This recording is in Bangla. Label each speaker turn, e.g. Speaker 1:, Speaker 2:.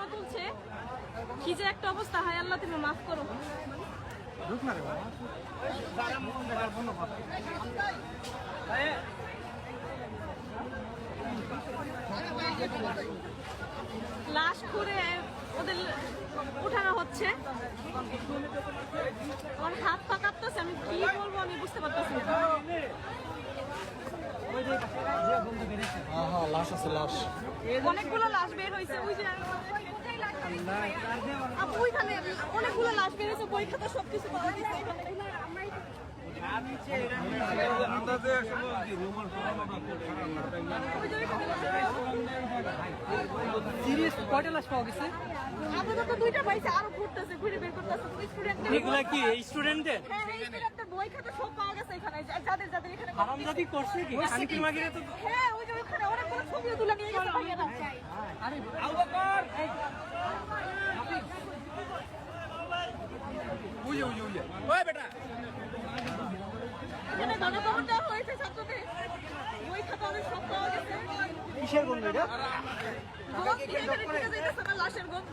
Speaker 1: কান্না তুলছে, কি যে একটা অবস্থা। হায় আল্লাহ, তুমি মাফ করো। লাশ করে ওদের উঠানো হচ্ছে। আমার হাত পা কাঁপতেছে, আমি কি বলবো আমি বুঝতে পারতেছি না।
Speaker 2: লাশ আছে, লাশ
Speaker 1: অনেকগুলো লাশ বের হয়েছে। ওই যে আপু, ওইখানে অনেকগুলো লাশ বের হয়েছে। বই খাতা সবকিছু পাওয়া গেছে এখানে।
Speaker 3: কয়টা লাশ পাওয়া গেছে?
Speaker 1: আপাতত দুইটা পাইছে, আরো ঘুরতেছে, ঘুরে বের করতেছে।
Speaker 3: এগুলা কি স্টুডেন্টের?
Speaker 1: হ্যাঁ, স্টুডেন্টের বই খাতা সব পাওয়া গেছে এখানে। যাদের যাদের এখানে
Speaker 3: হারামজাদি করছে কি? শান্তির মাগিরে তো
Speaker 1: হ্যাঁ, ওই যে ওখানে অনেকগুলো ছবিও তুলে নিয়ে গেছে ভাইয়েরা।
Speaker 3: আরে আবু বকর
Speaker 2: উইয়ে উইয়ে উইয়ে ওই বেটা
Speaker 1: এখানে গণকবর দেওয়া হয়েছে ছাত্রদের। বই খাতা ওদের সব পাওয়া গেছে।
Speaker 3: কিসের গন্ধ এটা?
Speaker 1: গন্ধ এখানে ঢুকে যাইতেছে না, লাশের গন্ধ।